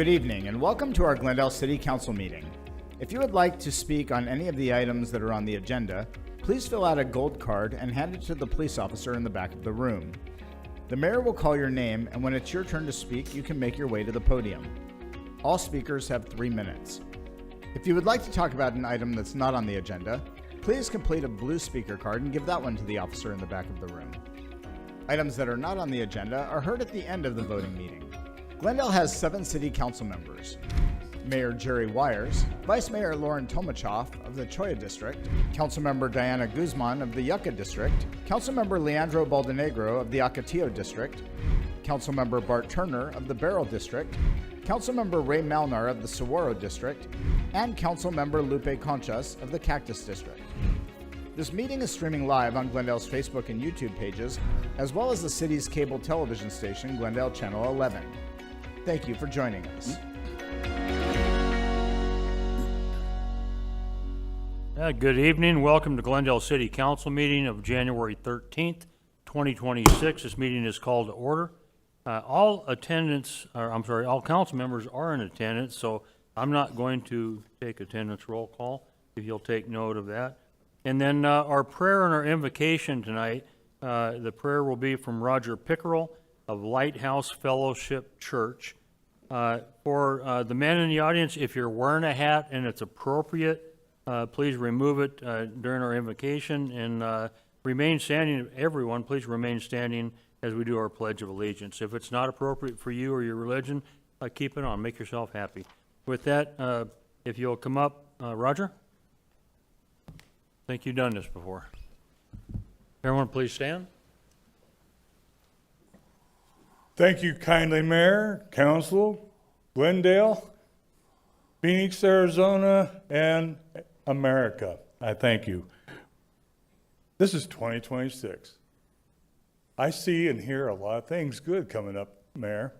Good evening and welcome to our Glendale City Council meeting. If you would like to speak on any of the items that are on the agenda, please fill out a gold card and hand it to the police officer in the back of the room. The mayor will call your name, and when it's your turn to speak, you can make your way to the podium. All speakers have 3 minutes. If you would like to talk about an item that's not on the agenda, please complete a blue speaker card and give that one to the officer in the back of the room. Items that are not on the agenda are heard at the end of the voting meeting. Glendale has 7 city council members. Mayor Jerry Wires, Vice Mayor Lauren Tomachoff of the Choya District, Councilmember Diana Guzman of the Yucca District, Councilmember Leandro Baldenegro of the Ocotillo District, Councilmember Bart Turner of the Beryl District, Councilmember Ray Malnar of the Saguaro District, and Councilmember Lupe Conchas of the Cactus District. This meeting is streaming live on Glendale's Facebook and YouTube pages, as well as the city's cable television station, Glendale Channel 11. Thank you for joining us. Good evening. Welcome to Glendale City Council meeting of January 13th, 2026. This meeting is called to order. All council members are in attendance, so I'm not going to take attendance roll call, if you'll take note of that. And then our prayer and our invocation tonight, the prayer will be from Roger Pickerel of Lighthouse Fellowship Church. For the men in the audience, if you're wearing a hat and it's appropriate, please remove it during our invocation, and remain standing. Everyone, please remain standing as we do our Pledge of Allegiance. If it's not appropriate for you or your religion, keep it on. Make yourself happy. With that, if you'll come up, Roger. I think you've done this before. Everyone, please stand. Thank you kindly, Mayor, Council, Glendale, Phoenix, Arizona, and America. I thank you. This is 2026. I see and hear a lot of things good coming up, Mayor,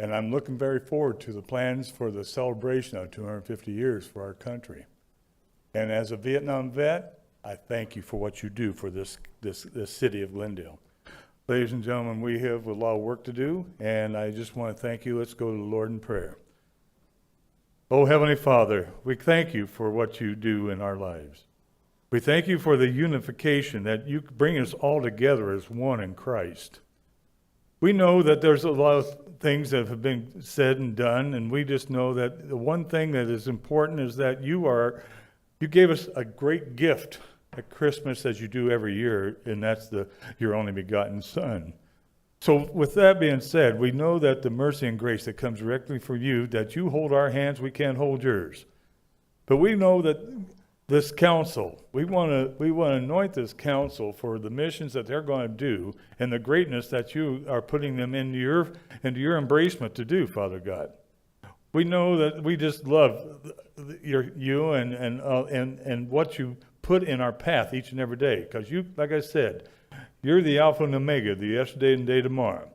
and I'm looking very forward to the plans for the celebration of 250 years for our country. And as a Vietnam vet, I thank you for what you do for this city of Glendale. Ladies and gentlemen, we have a lot of work to do, and I just want to thank you. Let's go to the Lord in prayer. Oh, Heavenly Father, we thank you for what you do in our lives. We thank you for the unification that you bring us all together as one in Christ. We know that there's a lot of things that have been said and done, and we just know that the one thing that is important is that you gave us a great gift at Christmas, as you do every year, and that's your only begotten Son. So with that being said, we know that the mercy and grace that comes directly from you, that you hold our hands, we can't hold yours. But we know that this council, we want to anoint this council for the missions that they're going to do and the greatness that you are putting them into your embracement to do, Father God. We know that we just love you and what you put in our path each and every day, because you, like I said, you're the Alpha and Omega, the yesterday and day tomorrow.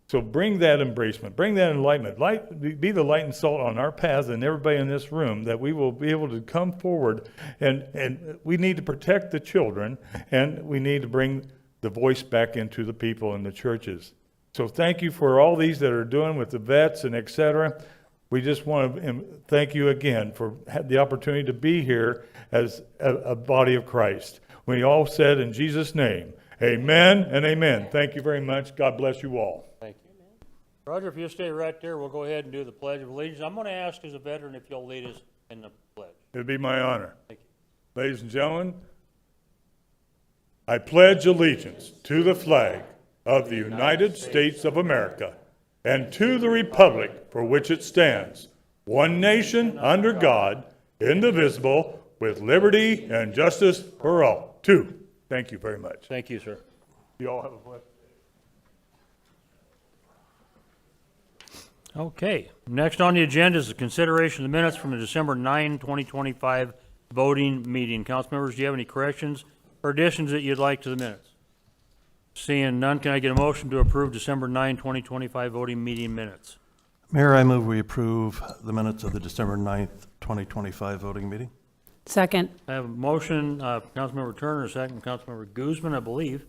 So bring that embracement, bring that enlightenment, be the light and salt on our paths and everybody in this room, that we will be able to come forward, and we need to protect the children, and we need to bring the voice back into the people in the churches. So thank you for all these that are doing with the vets and et cetera. We just want to thank you again for the opportunity to be here as a body of Christ. We all said in Jesus' name, amen and amen. Thank you very much. God bless you all. Thank you. Roger, if you'll stay right there, we'll go ahead and do the Pledge of Allegiance. I'm going to ask as a veteran if you'll lead us in the pledge. It'd be my honor. Thank you. Ladies and gentlemen, I pledge allegiance to the flag of the United States of America and to the republic for which it stands, one nation under God, indivisible, with liberty and justice for all. Thank you very much. Thank you, sir. You all have a blessed day. Okay. Next on the agenda is the consideration of the minutes from the December 9, 2025 voting meeting. Council members, do you have any corrections or additions that you'd like to the minutes? Seeing none, can I get a motion to approve December 9, 2025 voting meeting minutes? Mayor, I move we approve the minutes of the December 9th, 2025 voting meeting. Second. I have a motion, Councilmember Turner, a second, Councilmember Guzman, I believe.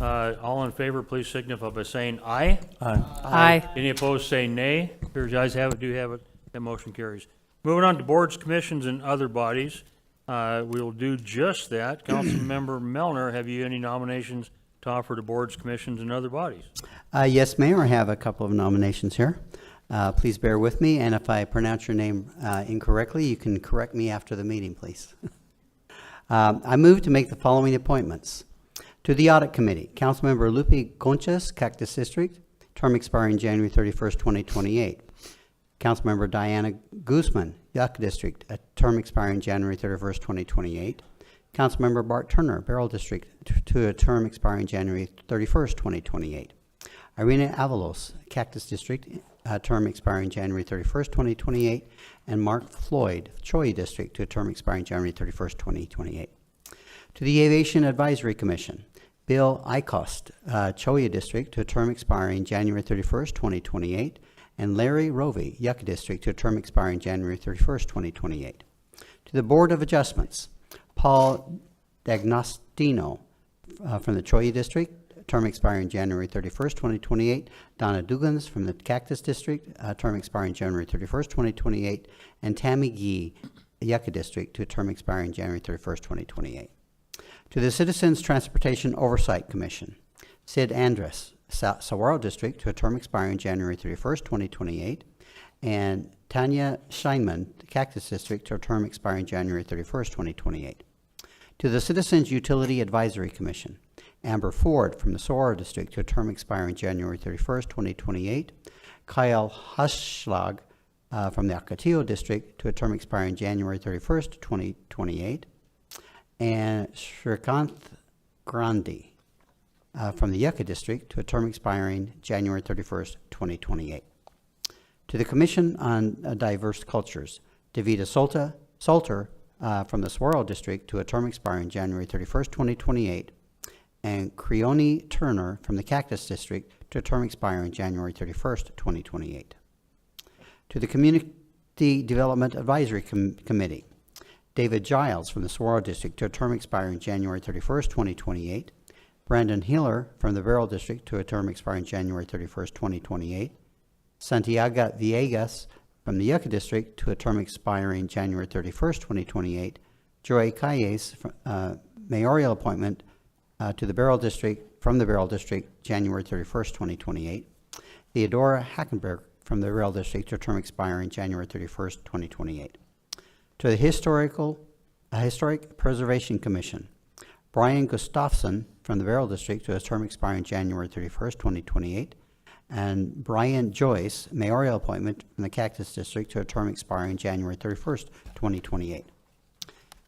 All in favor, please signify by saying aye. Aye. Aye. Any opposed, say nay. Here, the ayes have it, do have it, that motion carries. Moving on to boards, commissions, and other bodies. We will do just that. Councilmember Melner, have you any nominations to offer to boards, commissions, and other bodies? Yes, Mayor, I have a couple of nominations here. Please bear with me, and if I pronounce your name incorrectly, you can correct me after the meeting, please. I move to make the following appointments. To the Audit Committee, Councilmember Lupe Conchas, Cactus District, term expiring January 31st, 2028. Councilmember Diana Guzman, Yucca District, a term expiring January 31st, 2028. Councilmember Bart Turner, Beryl District, to a term expiring January 31st, 2028. Irina Avalos, Cactus District, a term expiring January 31st, 2028. And Mark Floyd, Choy District, to a term expiring January 31st, 2028. To the Aviation Advisory Commission, Bill Icost, Choya District, to a term expiring January 31st, 2028. And Larry Rovey, Yucca District, to a term expiring January 31st, 2028. To the Board of Adjustments, Paul D'Agnostino from the Choya District, term expiring January 31st, 2028. Donna Dugans from the Cactus District, term expiring January 31st, 2028. And Tammy Gee, Yucca District, to a term expiring January 31st, 2028. To the Citizens Transportation Oversight Commission, Sid Andres, Saguaro District, to a term expiring January 31st, 2028. And Tanya Scheinman, Cactus District, to a term expiring January 31st, 2028. To the Citizens Utility Advisory Commission, Amber Ford from the Saguaro District, to a term expiring January 31st, 2028. Kyle Huschlag from the Ocotillo District, to a term expiring January 31st, 2028. And Srikanth Grandi from the Yucca District, to a term expiring January 31st, 2028. To the Commission on Diverse Cultures, Davida Salter from the Saguaro District, to a term expiring January 31st, 2028. And Creone Turner from the Cactus District, to a term expiring January 31st, 2028. To the Community Development Advisory Committee, David Giles from the Saguaro District, to a term expiring January 31st, 2028. Brandon Hiller from the Beryl District, to a term expiring January 31st, 2028. Santiago Villegas from the Yucca District, to a term expiring January 31st, 2028. Joy Calles, mayoral appointment to the Beryl District, from the Beryl District, January 31st, 2028. Theodora Hackenberg from the Beryl District, to a term expiring January 31st, 2028. To the Historic Preservation Commission, Brian Gustafson from the Beryl District, to a term expiring January 31st, 2028. And Brian Joyce, mayoral appointment from the Cactus District, to a term expiring January 31st, 2028.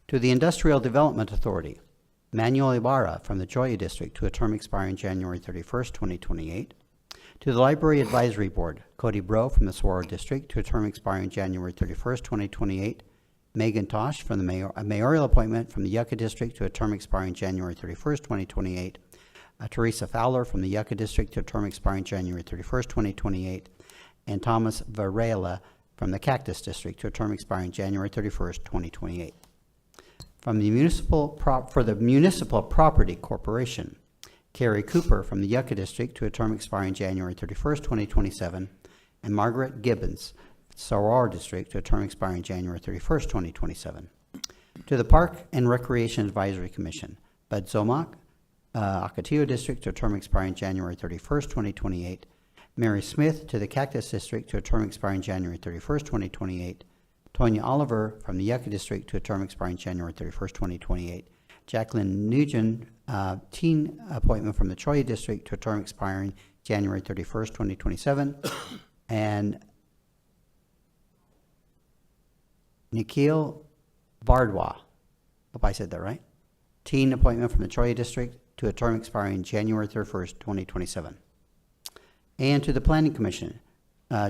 To the Industrial Development Authority, Manuel Ibarra from the Joya District, to a term expiring January 31st, 2028. To the Library Advisory Board, Cody Bro from the Saguaro District, to a term expiring January 31st, 2028. Megan Tosh from the mayoral appointment from the Yucca District, to a term expiring January 31st, 2028. Teresa Fowler from the Yucca District, to a term expiring January 31st, 2028. And Thomas Varela from the Cactus District, to a term expiring January 31st, 2028. From the Municipal Property Corporation, Carrie Cooper from the Yucca District, to a term expiring January 31st, 2027. And Margaret Gibbons, Saguaro District, to a term expiring January 31st, 2027. To the Park and Recreation Advisory Commission, Bud Zomak, Ocotillo District, to a term expiring January 31st, 2028. Mary Smith to the Cactus District, to a term expiring January 31st, 2028. Tonya Oliver from the Yucca District, to a term expiring January 31st, 2028. Jacqueline Nugent, teen appointment from the Choya District, to a term expiring January 31st, 2027. And Nikhil Bardwa, hope I said that right, teen appointment from the Choya District, to a term expiring January 31st, 2027. And to the Planning Commission,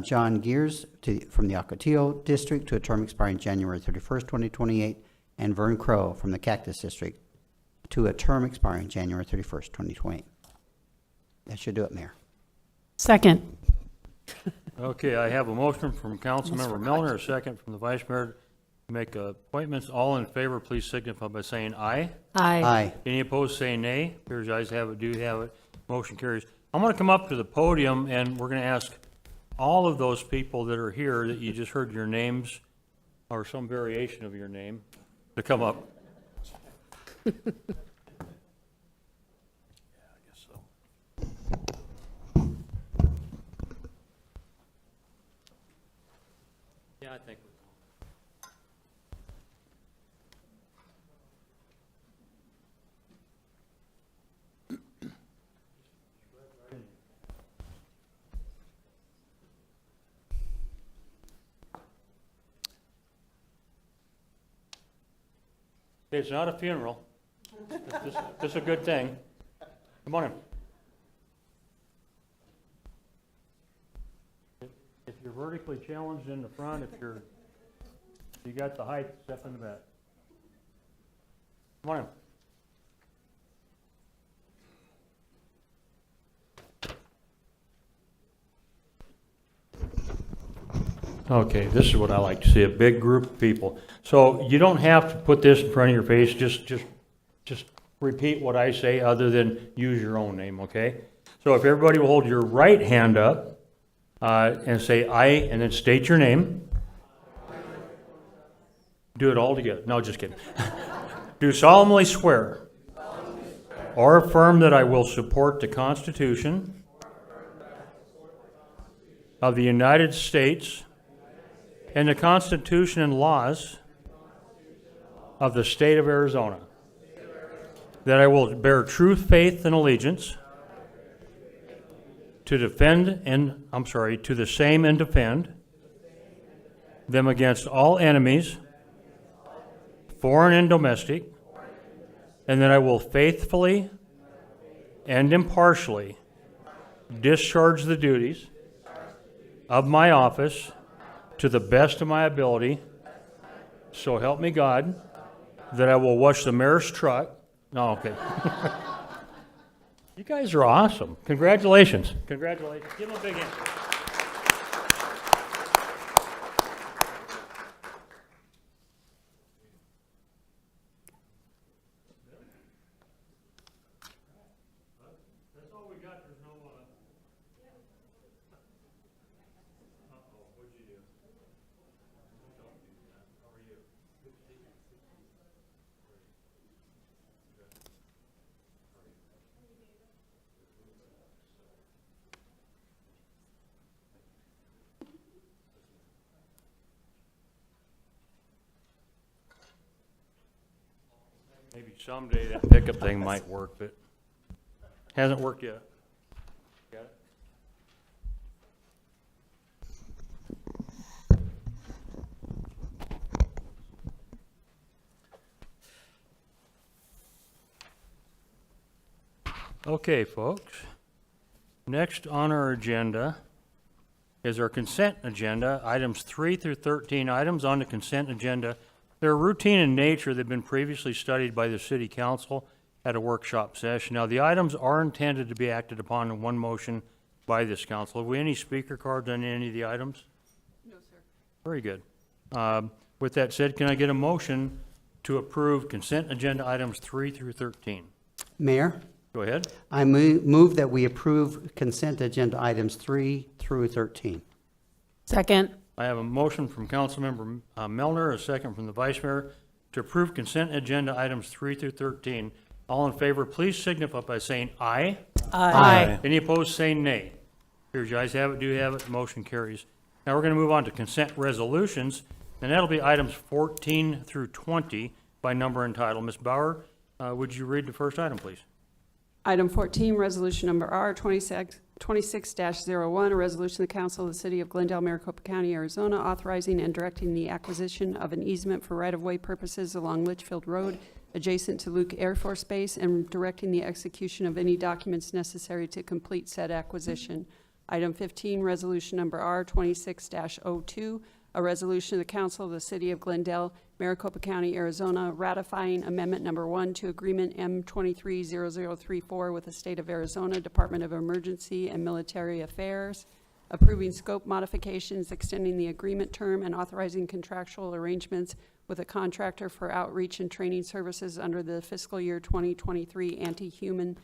John Gears from the Ocotillo District, to a term expiring January 31st, 2028. And Vern Crow from the Cactus District, to a term expiring January 31st, 2028. That should do it, Mayor. Second. Okay, I have a motion from Councilmember Melner, a second from the Vice Mayor make appointments. All in favor, please signify by saying aye. Aye. Any opposed, say nay. Here's ayes have it, do have it. Motion carries. I'm going to come up to the podium, and we're going to ask all of those people that are here that you just heard your names or some variation of your name to come up. Yeah, I think. It's not a funeral. This is a good thing. Come on in. If you're vertically challenged in the front, if you got the height, step in the back. Come on in. Okay, this is what I like to see, a big group of people. So you don't have to put this in front of your face, just repeat what I say other than use your own name, okay? So if everybody will hold your right hand up and say "I" and then state your name. Do it all together. No, just kidding. Do solemnly swear or affirm that I will support the Constitution of the United States and the Constitution and laws of the state of Arizona, that I will bear true faith and allegiance to the same and defend them against all enemies, foreign and domestic, and that I will faithfully and impartially discharge the duties of my office to the best of my ability, so help me God, that I will wash the mayor's truck. No, okay. You guys are awesome. Congratulations. Congratulations. Give them a big hand. That's all we got. There's no what'd you do? How are you? Maybe someday that pickup thing might work, but hasn't worked yet. Got it? Okay, folks. Next on our agenda is our consent agenda, items 3 through 13. Items on the consent agenda, they're routine in nature. They've been previously studied by the City Council at a workshop session. Now, the items are intended to be acted upon in one motion by this council. Have we any speaker cards on any of the items? No, sir. Very good. With that said, can I get a motion to approve consent agenda items 3 through 13? Mayor, Go ahead. I move that we approve consent agenda items 3 through 13. Second. I have a motion from Councilmember Melner, a second from the Vice Mayor, to approve consent agenda items 3 through 13. All in favor, please signify by saying aye. Aye. Any opposed, say nay. Here, you guys have it, do have it, motion carries. Now we're going to move on to consent resolutions, and that'll be items 14 through 20 by number and title. Ms. Bauer, would you read the first item, please? Item 14, resolution number R 26-01, a resolution of the Council of the City of Glendale, Maricopa County, Arizona, authorizing and directing the acquisition of an easement for right-of-way purposes along Litchfield Road adjacent to Luke Air Force Base and directing the execution of any documents necessary to complete said acquisition. Item 15, resolution number R 26-02, a resolution of the Council of the City of Glendale, Maricopa County, Arizona, ratifying Amendment Number 1 to Agreement M230034 with the State of Arizona Department of Emergency and Military Affairs, approving scope modifications, extending the agreement term, and authorizing contractual arrangements with a contractor for outreach and training services under the fiscal year 2023 Anti-Human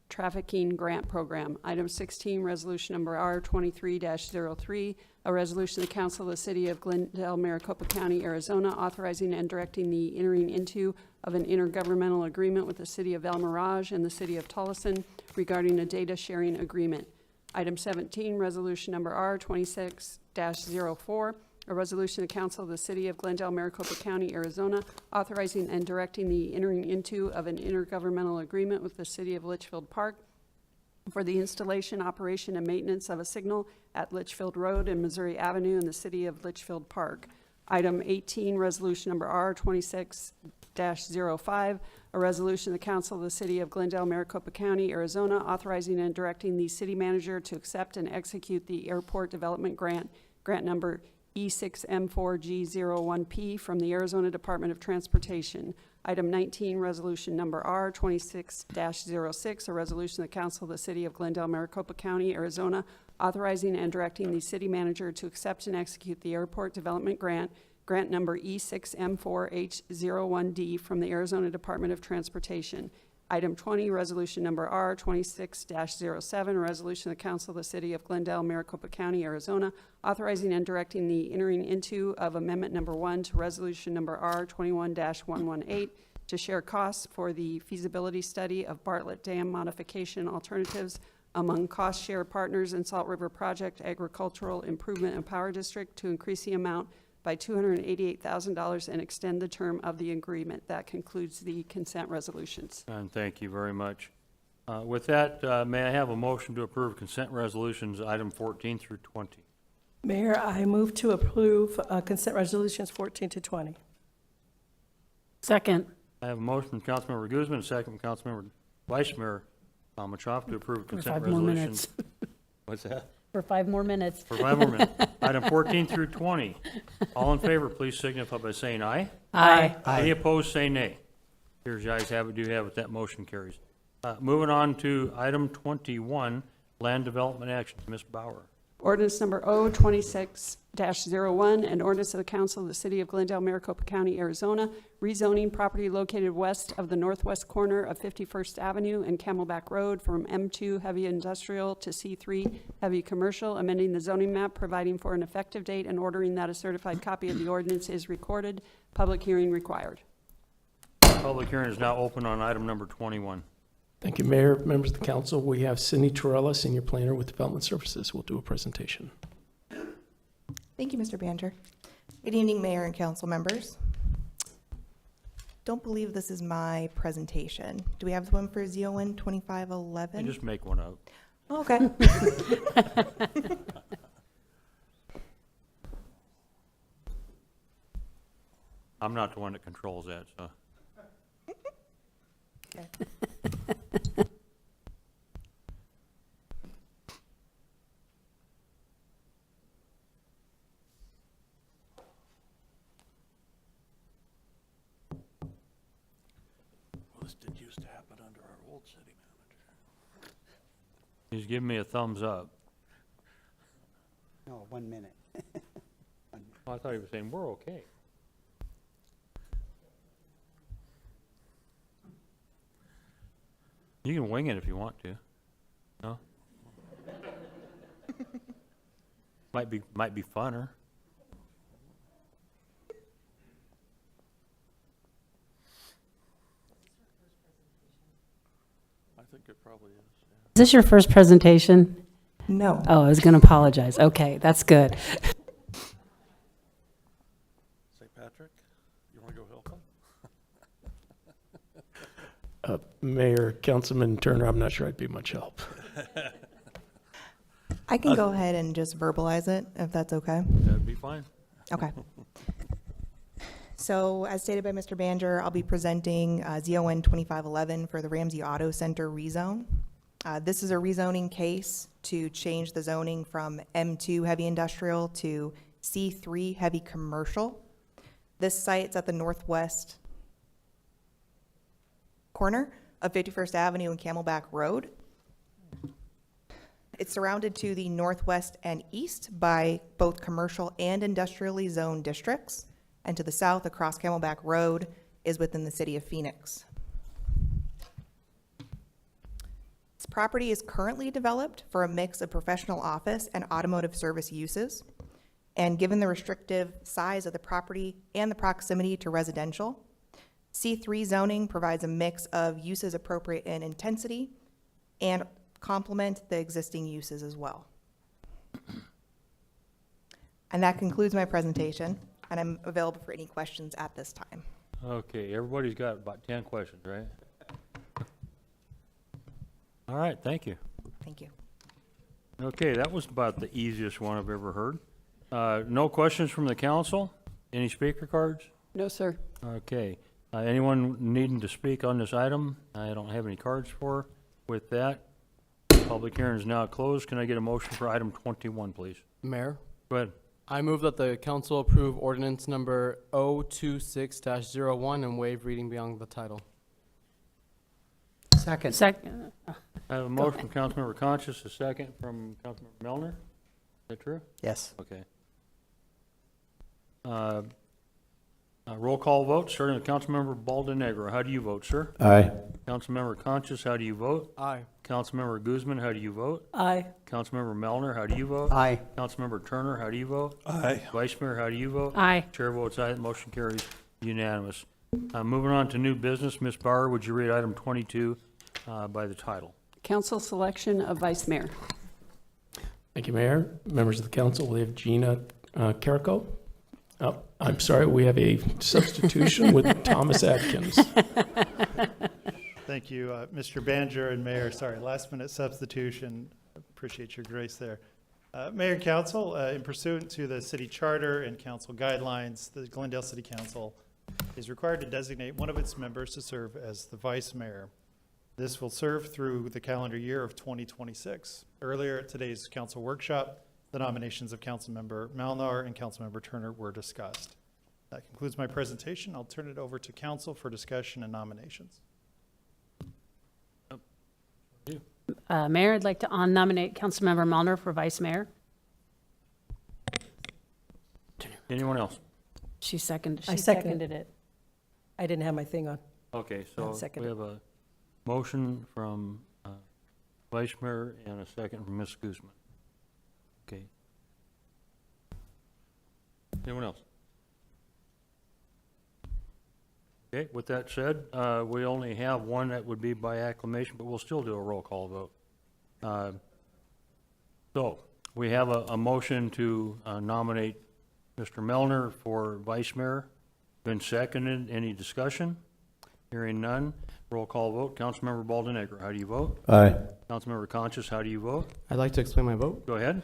Trafficking Grant Program. Item 16, resolution number R23-03, a resolution of the Council of the City of Glendale, Maricopa County, Arizona, authorizing and directing the entering into of an intergovernmental agreement with the City of El Mirage and the City of Tolleson regarding a data sharing agreement. Item 17, resolution number R26-04, a resolution of the Council of the City of Glendale, Maricopa County, Arizona, authorizing and directing the entering into of an intergovernmental agreement with the City of Litchfield Park for the installation, operation, and maintenance of a signal at Litchfield Road and Missouri Avenue in the City of Litchfield Park. Item 18, resolution number R26-05, a resolution of the Council of the City of Glendale, Maricopa County, Arizona, authorizing and directing the city manager to accept and execute the airport development grant number E6M4G01P from the Arizona Department of Transportation. Item 19, resolution number R26-06, a resolution of the Council of the City of Glendale, Maricopa County, Arizona, authorizing and directing the city manager to accept and execute the airport development grant number E6M4H01D from the Arizona Department of Transportation. Item 20, resolution number R26-07, a resolution of the Council of the City of Glendale, Maricopa County, Arizona, authorizing and directing the entering into of Amendment Number 1 to Resolution Number R21-118 to share costs for the feasibility study of Bartlett Dam modification alternatives among cost-share partners in Salt River Project Agricultural Improvement and Power District to increase the amount by $288,000 and extend the term of the agreement. That concludes the consent resolutions. And thank you very much. With that, may I have a motion to approve consent resolutions, item 14 through 20? Mayor, I move to approve consent resolutions 14 to 20. Second. I have a motion from Councilmember Guzman, a second from Councilmember Vice Mayor Matroff to approve For consent 5 more resolutions. minutes. What's that? For 5 more minutes. For 5 more minutes. Item 14 through 20. All in favor, please signify by saying aye. Aye. Any opposed, say nay. Here's the ayes have it, do have it, that motion carries. Moving on to item 21, land development actions. Ms. Bauer. Ordinance number O26-01, an ordinance of the Council of the City of Glendale, Maricopa County, Arizona, rezoning property located west of the northwest corner of 51st Avenue and Camelback Road from M2 heavy industrial to C3 heavy commercial, amending the zoning map, providing for an effective date, and ordering that a certified copy of the ordinance is recorded. Public hearing required. Public hearing is now open on item number 21. Thank you, Mayor, members of the council. We have Cindy Torella, Senior Planner with Development Services, will do a presentation. Thank you, Mr. Banjer. Good evening, Mayor and council members. Don't believe this is my presentation. Do we have one for ZON You 2511? just make one up. Oh, okay. I'm not the one that controls that, so. Okay. Well, this did used to happen under our old city manager. He's giving me a thumbs up. No, 1 minute. Oh, I thought he was saying, we're okay. You can wing it if you want to. No? Might be funner. I think it probably is, yeah. Is this your first presentation? No. Oh, I was going to apologize. Okay, that's good. St. Patrick, you want to go help him? Mayor, Councilman Turner, I'm not sure I'd be much help. I can go ahead and just verbalize it, if that's okay. That'd be fine. Okay. So, as stated by Mr. Banjer, I'll be presenting ZON 2511 for the Ramsey Auto Center rezone. This is a rezoning case to change the zoning from M2 heavy industrial to C3 heavy commercial. This site's at the northwest corner of 51st Avenue and Camelback Road. It's surrounded to the northwest and east by both commercial and industrially zoned districts. and to the south across Camelback Road is within the city of Phoenix. This property is currently developed for a mix of professional office and automotive service uses. And given the restrictive size of the property and the proximity to residential, C3 zoning provides a mix of uses appropriate in intensity and complement the existing uses as well. And that concludes my presentation, and I'm available for any questions at this time. Okay, everybody's got about 10 questions, right? All right, thank you. Thank you. Okay, that was about the easiest one I've ever heard. No questions from the council? Any speaker cards? No, sir. Okay. Anyone needing to speak on this item? I don't have any cards for. With that, public hearing is now closed. Can I get a motion for item 21, please? Mayor, Go ahead. I move that the council approve ordinance number 026-01 and waive reading beyond the title. Second. Second. I have a motion from Councilmember Conscious, a second from Councilmember Melner. Is that true? Yes. Okay. Roll call vote, starting with Councilmember Baldenegro. How do you vote, sir? Aye. Councilmember Conscious, how do you vote? Aye. Councilmember Guzman, how do you vote? Aye. Councilmember Melner, how do you vote? Aye. Councilmember Turner, how do you vote? Aye. Vice Mayor, how do you vote? Aye. Chair votes aye, the motion carries unanimous. Moving on to new business, Ms. Bauer, would you read item 22 by the title? Council selection of vice mayor. Thank you, Mayor. Members of the council, we have Gina Carrico. Oh, I'm sorry, we have a substitution with Thomas Atkins. Thank you, Mr. Banjer and Mayor. Sorry, last minute substitution. Appreciate your grace there. Mayor and Council, in pursuant to the city charter and council guidelines, the Glendale City Council is required to designate one of its members to serve as the vice mayor. This will serve through the calendar year of 2026. Earlier at today's council workshop, the nominations of Councilmember Malnar and Councilmember Turner were discussed. That concludes my presentation. I'll turn it over to council for discussion and nominations. Mayor, I'd like to nominate Councilmember Melner for vice mayor. Anyone else? She seconded it. I didn't have my thing on. Okay, so second we it. have a motion from Vice Mayor and a second from Ms. Guzman. Okay. Anyone else? Okay, with that said, we only have one that would be by acclamation, but we'll still do a roll call vote. So, we have a motion to nominate Mr. Melner for Vice Mayor. Been seconded. Any discussion? Hearing none. Roll call vote. Councilmember Baldenegro, how do you vote? Aye. Councilmember Conscious, how do you vote? I'd like to explain my vote. Go ahead.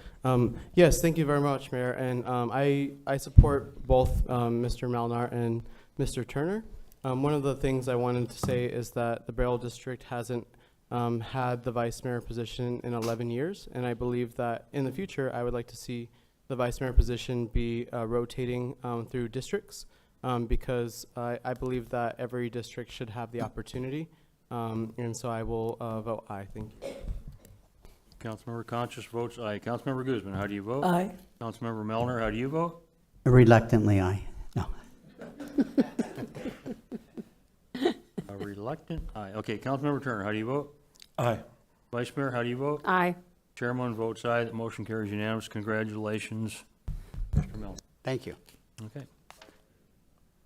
Yes, thank you very much, Mayor. And I support both Mr. Malnar and Mr. Turner. One of the things I wanted to say is that the Barrel District hasn't had the vice mayor position in 11 years, and I believe that in the future I would like to see the vice mayor position be rotating through districts because I believe that every district should have the opportunity, and so I will vote aye. Thank you. Councilmember Conscious votes aye. Councilmember Guzman, how do you vote? Aye. Councilmember Melner, how do you vote? Reluctantly, aye. No. A reluctant aye. Okay, Councilmember Turner, how do you vote? Aye. Vice Mayor, how do you vote? Aye. Chairman votes aye. The motion carries unanimous. Congratulations, Mr. Melner. Thank you. Okay.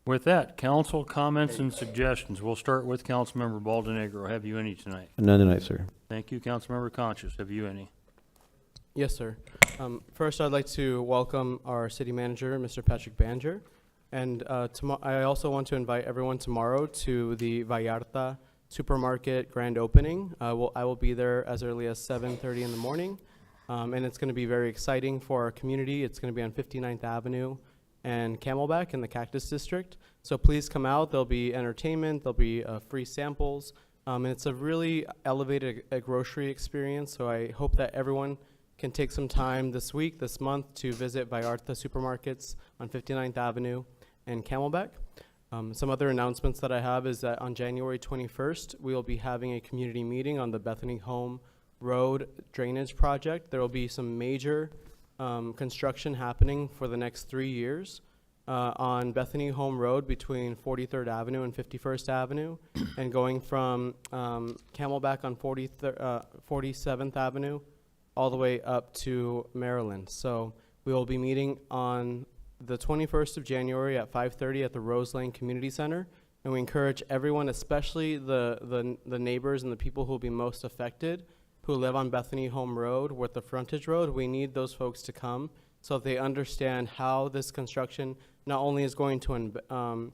With that, council comments and suggestions. We'll start with Councilmember Baldenegro. Have you any tonight? None tonight, sir. Thank you. Councilmember Conscious. Have you any? Yes, sir. First, I'd like to welcome our city manager, Mr. Patrick Banjer. And I also want to invite everyone tomorrow to the Vallarta Supermarket grand opening. I will be there as early as 7:30 in the morning. And it's going to be very exciting for our community. It's going to be on 59th Avenue and Camelback in the Cactus District. So please come out. There'll be entertainment. There'll be free samples. And it's a really elevated grocery experience. So I hope that everyone can take some time this week, this month, to visit Vallarta Supermarkets on 59th Avenue and Camelback. Some other announcements that I have is that on January 21st, we will be having a community meeting on the Bethany Home Road drainage project. There will be some major construction happening for the next 3 years. on Bethany Home Road between 43rd Avenue and 51st Avenue, and going from Camelback on 47th Avenue all the way up to Maryland. So we will be meeting on the 21st of January at 5:30 at the Rose Lane Community Center, and we encourage everyone, especially the neighbors and the people who will be most affected, who live on Bethany Home Road with the frontage road. We need those folks to come so that they understand how this construction not only is going to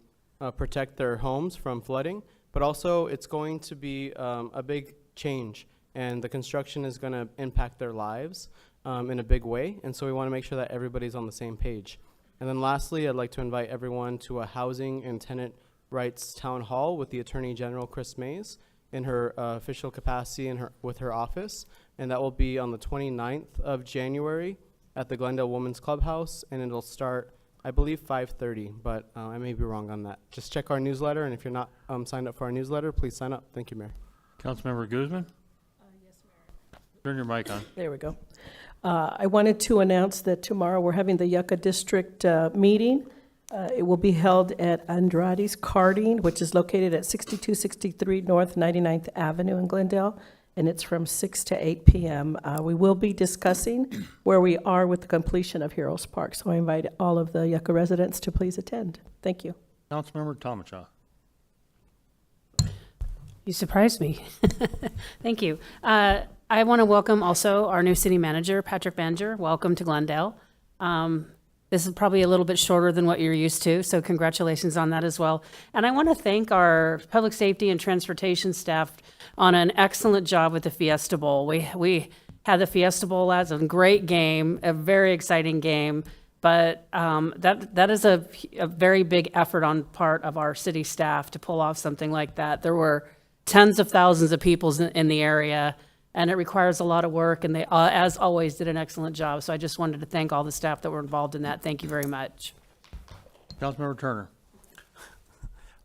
protect their homes from flooding, but also it's going to be a big change, and the construction is going to impact their lives in a big way, and so we want to make sure that everybody's on the same page. And then lastly, I'd like to invite everyone to a housing and tenant rights town hall with the Attorney General Chris Mays in her official capacity with her office, and that will be on the 29th of January at the Glendale Women's Clubhouse, and it'll start, I believe, 5:30, but I may be wrong on that. Just check our newsletter, and if you're not signed up for our newsletter, please sign up. Thank you, Mayor. Councilmember Guzman? Yes, Mayor. Turn your mic on. There we go. I wanted to announce that tomorrow we're having the Yucca District meeting. It will be held at Andrade's Karting, which is located at 6263 North 99th Avenue in Glendale, and it's from 6 to 8 p.m. We will be discussing where we are with the completion of Heroes Park, so I invite all of the Yucca residents to please attend. Thank you. Councilmember Tomacha? You surprised me. Thank you. I want to welcome also our new city manager, Patrick Banger. Welcome to Glendale. This is probably a little bit shorter than what you're used to, so congratulations on that as well. And I want to thank our public safety and transportation staff on an excellent job with the Fiesta Bowl. We had the Fiesta Bowl as a great game, a very exciting game, but that is a very big effort on part of our city staff to pull off something like that. There were tens of thousands of people in the area, and it requires a lot of work, and they, as always, did an excellent job. So I just wanted to thank all the staff that were involved in that. Thank you very much. Councilmember Turner?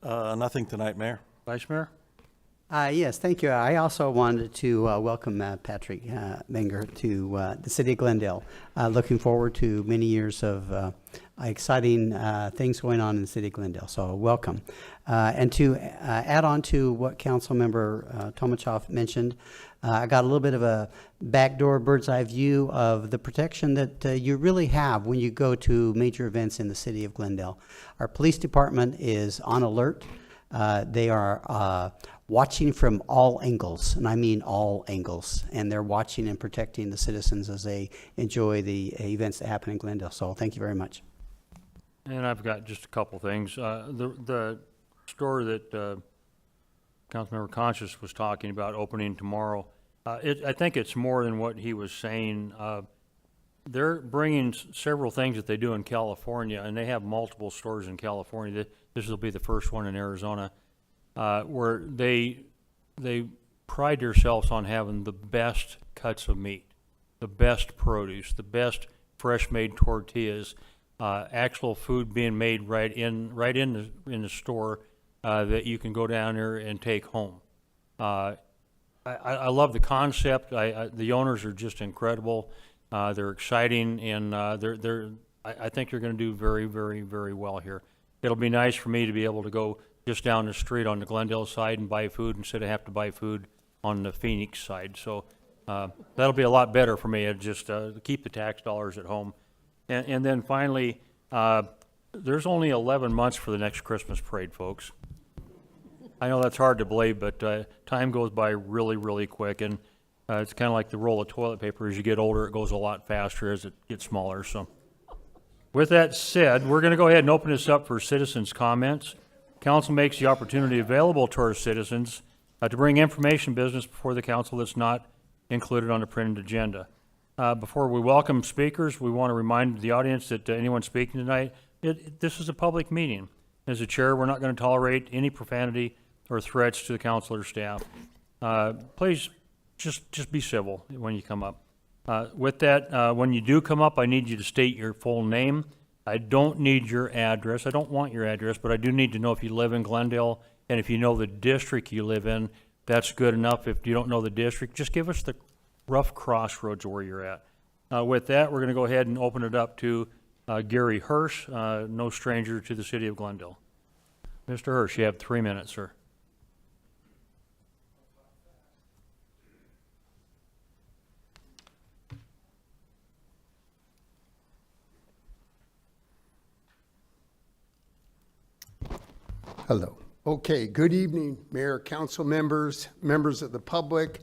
Nothing tonight, Mayor. Vice Mayor? Yes, thank you. I also wanted to welcome Patrick Banger to the city of Glendale. Looking forward to many years of exciting things going on in the city of Glendale, so welcome. And to add on to what Councilmember Tomachoff mentioned, I got a little bit of a backdoor bird's eye view of the protection that you really have when you go to major events in the city of Glendale. Our police department is on alert. They are watching from all angles, and I mean all angles, and they're watching and protecting the citizens as they enjoy the events that happen in Glendale. So thank you very much. And I've got just a couple things. The store that Councilmember Conscious was talking about opening tomorrow, I think it's more than what he was saying. They're bringing several things that they do in California, and they have multiple stores in California. This will be the first one in Arizona, where they pride themselves on having the best cuts of meat, the best produce, the best fresh-made tortillas, actual food being made right in the store that you can go down there and take home. I love the concept. The owners are just incredible. They're exciting, and I think they're going to do very, very, very well here. It'll be nice for me to be able to go just down the street on the Glendale side and buy food instead of have to buy food on the Phoenix side. So that'll be a lot better for me. Just keep the tax dollars at home. And then finally, there's only 11 months for the next Christmas parade, folks. I know that's hard to believe, but time goes by really, really quick, and it's kind of like the roll of toilet paper. As you get older, it goes a lot faster as it gets smaller. So with that said, we're going to go ahead and open this up for citizens' comments. Council makes the opportunity available to our citizens to bring information business before the council that's not included on the printed agenda. Before we welcome speakers, we want to remind the audience that anyone speaking tonight, this is a public meeting. As a chair, we're not going to tolerate any profanity or threats to the council or staff. Please just be civil when you come up. With that, when you do come up, I need you to state your full name. I don't need your address. I don't want your address, but I do need to know if you live in Glendale, and if you know the district you live in, that's good enough. If you don't know the district, just give us the rough crossroads where you're at. With that, we're going to go ahead and open it up to Gary Hirsch, no stranger to the city of Glendale. Mr. Hirsch, you have 3 minutes, sir. Hello. Okay, good evening, Mayor, council members, members of the public.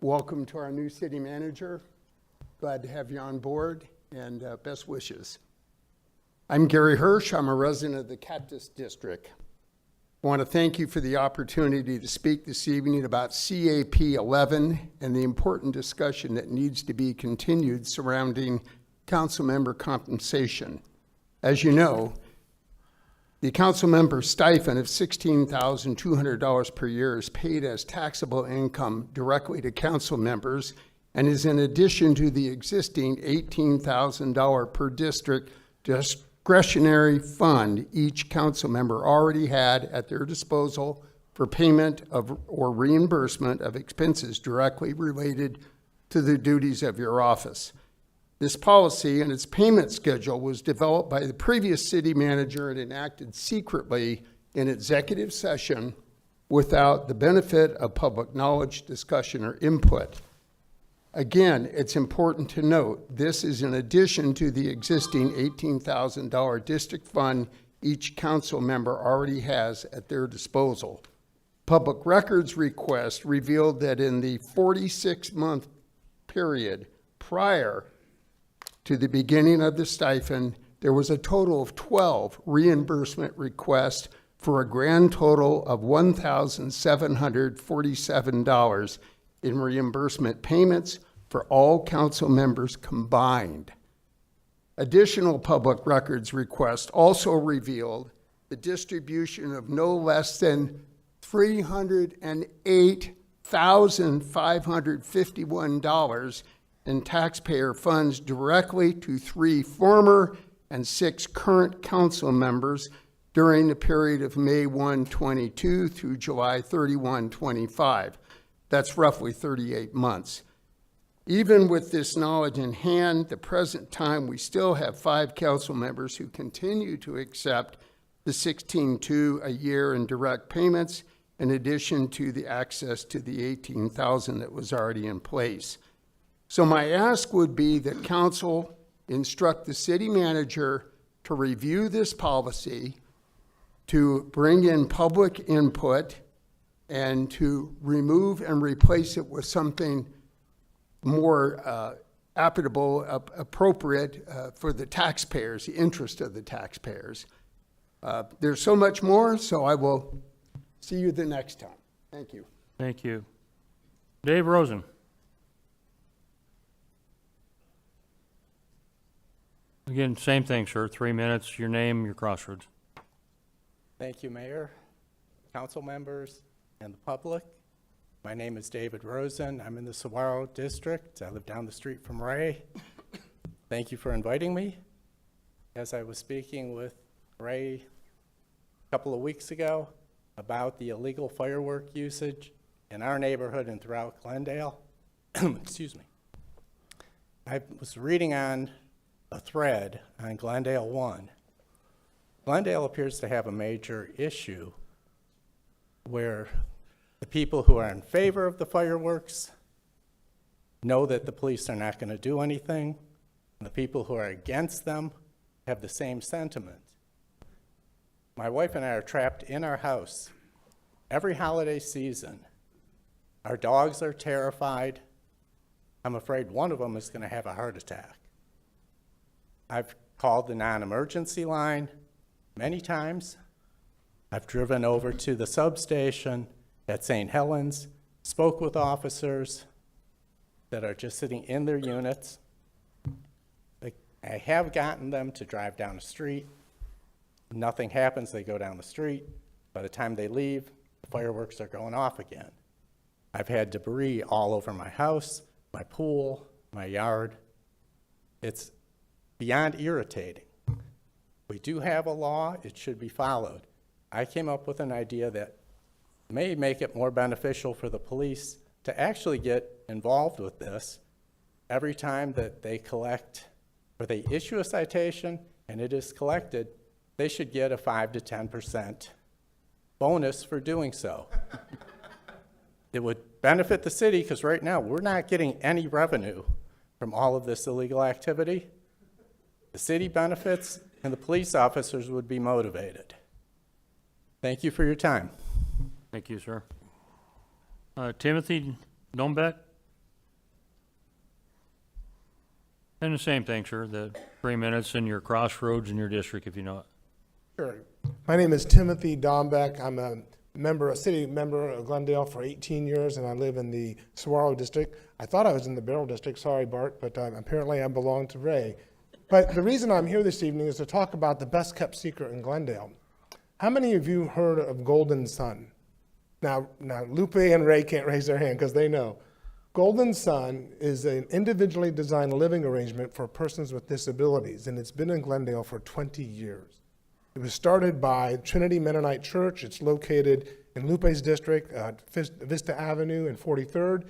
Welcome to our new city manager. Glad to have you on board, and best wishes. I'm Gary Hirsch. I'm a resident of the Cactus District. I want to thank you for the opportunity to speak this evening about CAP 11 and the important discussion that needs to be continued surrounding council member compensation. As you know, the council member stipend of $16,200 per year is paid as taxable income directly to council members and is in addition to the existing $18,000 per district discretionary fund each council member already had at their disposal for payment of or reimbursement of expenses directly related to the duties of your office. This policy and its payment schedule was developed by the previous city manager and enacted secretly in executive session without the benefit of public knowledge, discussion, or input. Again, it's important to note, this is in addition to the existing $18,000 district fund each council member already has at their disposal. Public records request revealed that in the 46-month period prior to the beginning of the stipend, there was a total of 12 reimbursement requests for a grand total of $1,747 in reimbursement payments for all council members combined. Additional public records requests also revealed the distribution of no less than $308,551 in taxpayer funds directly to 3 former and 6 current council members during the period of May 1, 22 through July 31, 25. That's roughly 38 months. Even with this knowledge in hand, the present time, we still have 5 council members who continue to accept the $16,200 a year in direct payments, in addition to the access to the $18,000 that was already in place. So my ask would be that council instruct the city manager to review this policy, to bring in public input, and to remove and replace it with something more applicable, appropriate for the taxpayers, the interest of the taxpayers. There's so much more, so I will see you the next time. Thank you. Thank you. Dave Rosen. Again, same thing, sir. 3 minutes, your name, your crossroads. Thank you, Mayor, council members, and the public. My name is David Rosen. I'm in the Saguaro District. I live down the street from Ray. Thank you for inviting me. As I was speaking with Ray a couple of weeks ago about the illegal firework usage in our neighborhood and throughout Glendale, excuse me, I was reading on a thread on Glendale One. Glendale appears to have a major issue where the people who are in favor of the fireworks know that the police are not going to do anything, and the people who are against them have the same sentiment. My wife and I are trapped in our house every holiday season. Our dogs are terrified. I'm afraid one of them is going to have a heart attack. I've called the non-emergency line many times. I've driven over to the substation at St. Helens, spoke with officers that are just sitting in their units. I have gotten them to drive down the street. Nothing happens, they go down the street. By the time they leave, the fireworks are going off again. I've had debris all over my house, my pool, my yard. It's beyond irritating. We do have a law, it should be followed. I came up with an idea that may make it more beneficial for the police to actually get involved with this every time that they collect or they issue a citation and it is collected, they should get a 5 to 10% bonus for doing so. It would benefit the city because right now we're not getting any revenue from all of this illegal activity. The city benefits and the police officers would be motivated. Thank you for your time. Thank you, sir. Timothy Dombeck? And the same thing, sir, the 3 minutes in your crossroads in your district, if you know it. Sure. My name is Timothy Dombeck. I'm a city member of Glendale for 18 years, and I live in the Saguaro district. I thought I was in the Beryl district, sorry, Bart, but apparently I belong to Ray. But the reason I'm here this evening is to talk about the best-kept secret in Glendale. How many of you heard of Golden Sun? Now Lupe and Ray can't raise their hand because they know. Golden Sun is an individually designed living arrangement for persons with disabilities, and it's been in Glendale for 20 years. It was started by Trinity Mennonite Church. It's located in Lupe's district, Vista Avenue and 43rd,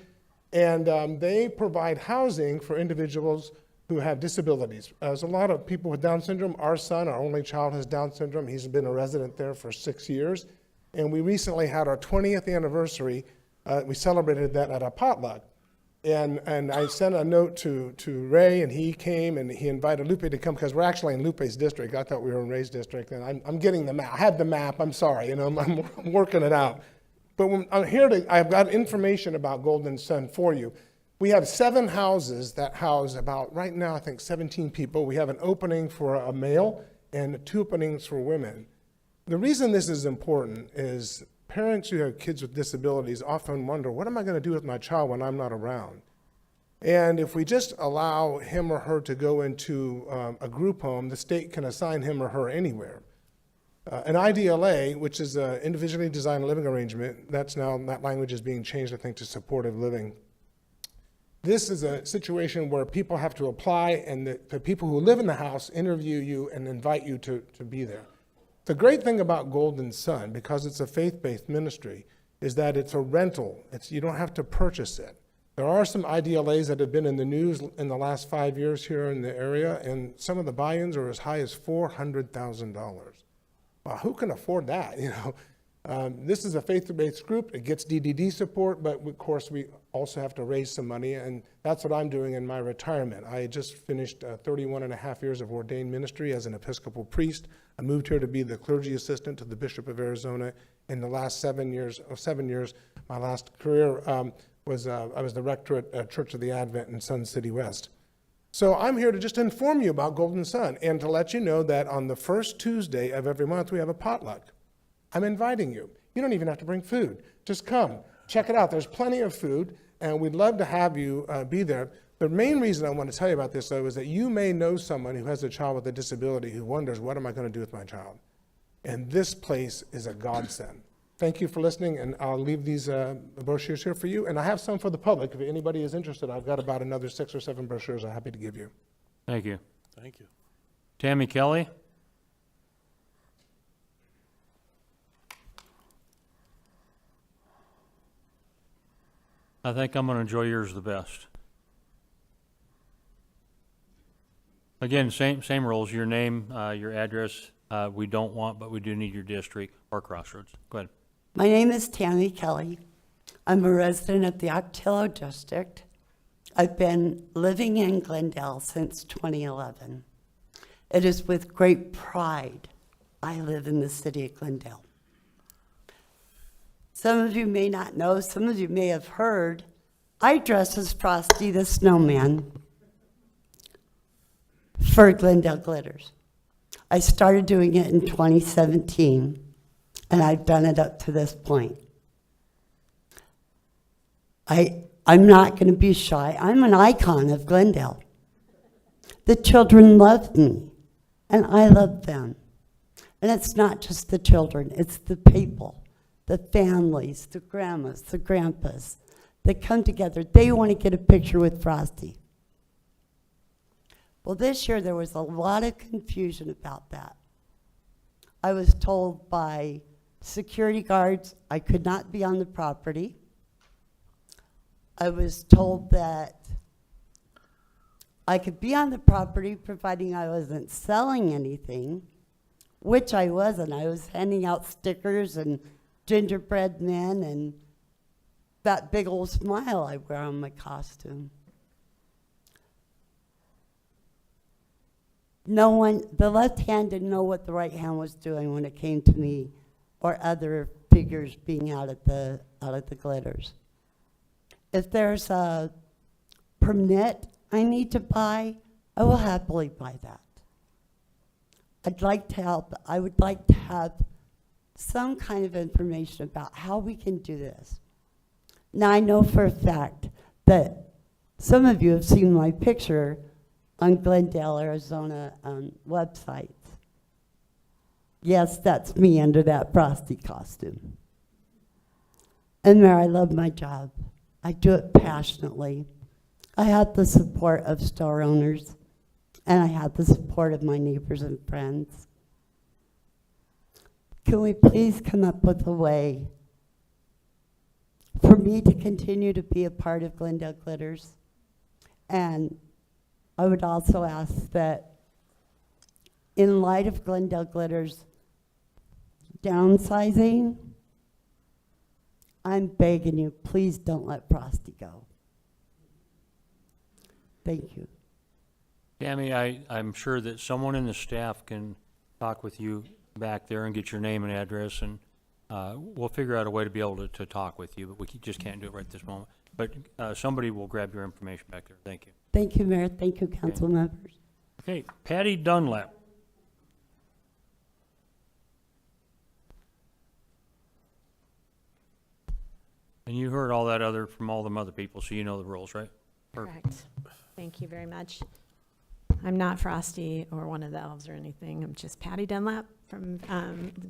and they provide housing for individuals who have disabilities. There's a lot of people with Down syndrome. Our son, our only child, has Down syndrome. He's been a resident there for 6 years, and we recently had our 20th anniversary. We celebrated that at a potluck. And I sent a note to Ray, and he came, and he invited Lupe to come, because we're actually in Lupe's district. I thought we were in Ray's district, and I'm getting the map. I have the map, I'm sorry, I'm working it out. But when I'm here I've got information about Golden Sun for you. We have 7 houses that house about, right now, I think 17 people. We have an opening for a male and 2 openings for women. The reason this is important is parents who have kids with disabilities often wonder, what am I going to do with my child when I'm not around? And if we just allow him or her to go into a group home, the state can assign him or her anywhere. An IDLA, which is an individually designed living arrangement, that language is being changed, I think, to supportive living. This is a situation where people have to apply, and the people who live in the house interview you and invite you to be there. The great thing about Golden Sun, because it's a faith-based ministry, is that it's a rental. You don't have to purchase it. There are some IDLAs that have been in the news in the last 5 years here in the area, and some of the buy-ins are as high as $400,000. Well, who can afford that? This is a faith-based group. It gets DDD support, but of course we also have to raise some money, and that's what I'm doing in my retirement. I just finished 31 and a half years of ordained ministry as an Episcopal priest. I moved here to be the clergy assistant to the Bishop of Arizona. In the last 7 years, my last career I was the rector at Church of the Advent in Sun City West. So I'm here to just inform you about Golden Sun and to let you know that on the first Tuesday of every month we have a potluck. I'm inviting you. You don't even have to bring food. Just come, check it out. There's plenty of food, and we'd love to have you be there. The main reason I want to tell you about this, though, is that you may know someone who has a child with a disability who wonders, what am I going to do with my child? And this place is a godsend. Thank you for listening, and I'll leave these brochures here for you. And I have some for the public. If anybody is interested, I've got about another 6 or 7 brochures I'm happy to give you. Thank you. Thank you. Tammy Kelly? I think I'm going to enjoy yours the best. Again, same rules, your name, your address, we don't want, but we do need your district or crossroads. Go ahead. My name is Tammy Kelly. I'm a resident of the Octillo District. I've been living in Glendale since 2011. It is with great pride I live in the city of Glendale. Some of you may not know, some of you may have heard, I dress as Frosty the Snowman for Glendale Glitters. I started doing it in 2017, and I've done it up to this point. I'm not going to be shy. I'm an icon of Glendale. The children love me, and I love them. And it's not just the children, it's the people, the families, the grandmas, the grandpas that come together. They want to get a picture with Frosty. Well, this year there was a lot of confusion about that. I was told by security guards I could not be on the property. I was told that I could be on the property providing I wasn't selling anything, which I wasn't. I was handing out stickers and gingerbread men and that big old smile I wear on my costume. No one, the left hand didn't know what the right hand was doing when it came to me or other figures being out at the glitters. If there's a permit I need to buy, I will happily buy that. I'd like to help. I would like to have some kind of information about how we can do this. Now, I know for a fact that some of you have seen my picture on Glendale, Arizona websites. Yes, that's me under that Frosty costume. And Mayor, I love my job. I do it passionately. I have the support of store owners, and I have the support of my neighbors and friends. Can we please come up with a way for me to continue to be a part of Glendale Glitters? And I would also ask that in light of Glendale Glitters downsizing, I'm begging you, please don't let Frosty go. Thank you. Tammy, I'm sure that someone in the staff can talk with you back there and get your name and address, and we'll figure out a way to be able to talk with you, but we just can't do it right this moment. But somebody will grab your information back there. Thank you. Thank you, Mayor. Thank you, council members. Okay, Patty Dunlap. And you heard all that other from all them other people, so you know the rules, right? Correct. Thank you very much. I'm not Frosty or one of the elves or anything. I'm just Patty Dunlap from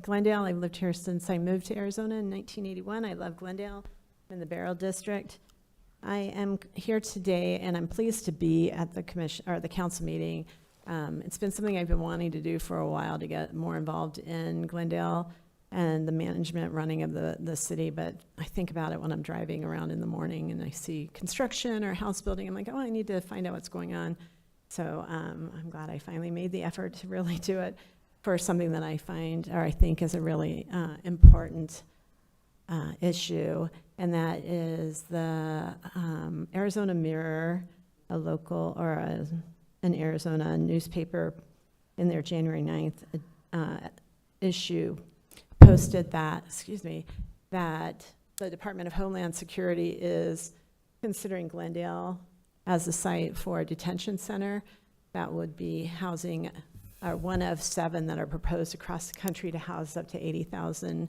Glendale. I've lived here since I moved to Arizona in 1981. I love Glendale. I'm in the Beryl District. I am here today, and I'm pleased to be at the commission or the council meeting. It's been something I've been wanting to do for a while, to get more involved in Glendale and the management running of the city, but I think about it when I'm driving around in the morning and I see construction or house building. I'm like, oh, I need to find out what's going on. So I'm glad I finally made the effort to really do it for something that I find, or I think is a really important issue, and that is the Arizona Mirror, a local, or an Arizona newspaper, in their January 9th issue, posted that, that the Department of Homeland Security is considering Glendale as a site for a detention center that would be housing one of 7 that are proposed across the country to house up to 80,000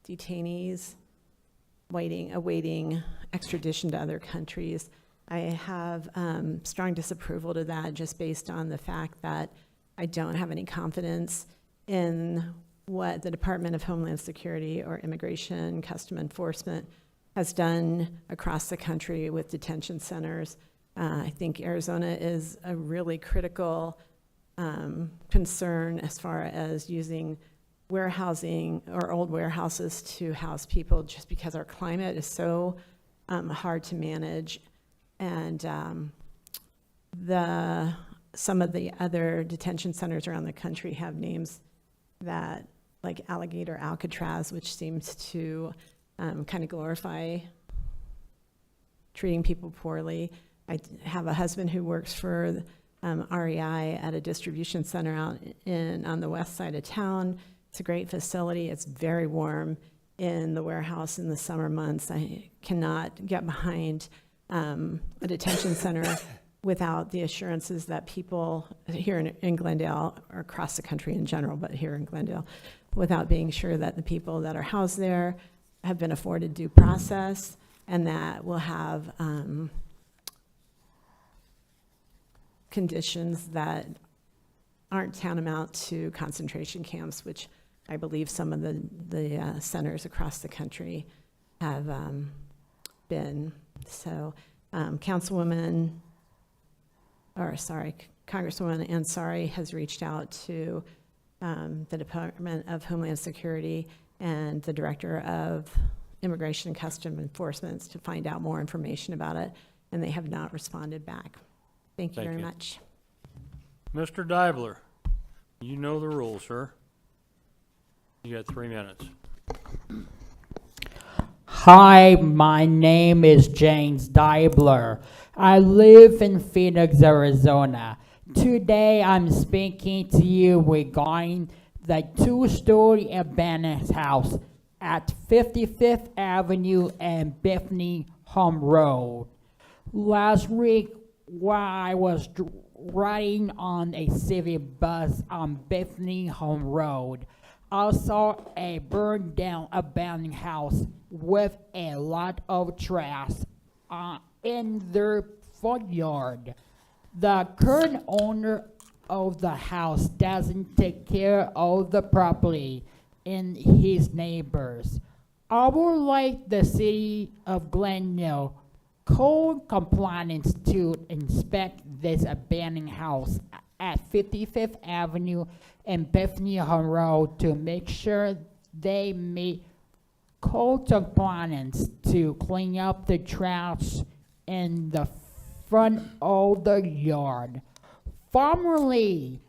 detainees awaiting extradition to other countries. I have strong disapproval to that, just based on the fact that I don't have any confidence in what the Department of Homeland Security or Immigration Custom Enforcement has done across the country with detention centers. I think Arizona is a really critical concern as far as using warehousing or old warehouses to house people, just because our climate is so hard to manage. And some of the other detention centers around the country have names that, like Alligator Alcatraz, which seems to kind of glorify treating people poorly. I have a husband who works for REI at a distribution center out on the west side of town. It's a great facility. It's very warm in the warehouse in the summer months. I cannot get behind a detention center without the assurances that people here in Glendale, or across the country in general, but here in Glendale, without being sure that the people that are housed there have been afforded due process, and that will have conditions that aren't tantamount to concentration camps, which I believe some of the centers across the country have been. So Congresswoman Ansari has reached out to the Department of Homeland Security and the Director of Immigration and Customs Enforcement to find out more information about it. and they have not responded back. Thank you Thank very you. much. Mr. Dibler, you know the rules, sir. You got 3 minutes. Hi, my name is James Dibler. I live in Phoenix, Arizona. Today I'm speaking to you regarding the 2-story abandoned house at 55th Avenue and Bethany Home Road. Last week, while I was riding on a city bus on Bethany Home Road, I saw a burned down abandoned house with a lot of trash in their front yard. The current owner of the house doesn't take care of the property and his neighbors. I would like the city of Glendale code compliance to inspect this abandoned house at 55th Avenue and Bethany Home Road to make sure they meet code compliance to clean up the trash in the front of the yard. Formerly,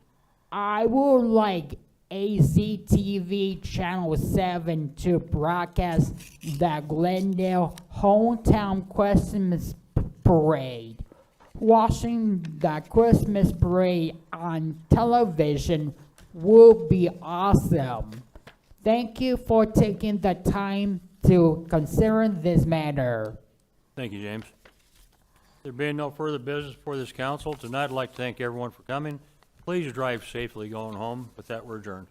I would like AZTV Channel 7 to broadcast the Glendale Hometown Christmas Parade. Watching the Christmas parade on television would be awesome. Thank you for taking the time to consider this matter. Thank you, James. There being no further business for this council, tonight I'd like to thank everyone for coming. Please drive safely going home. With that, we're adjourned.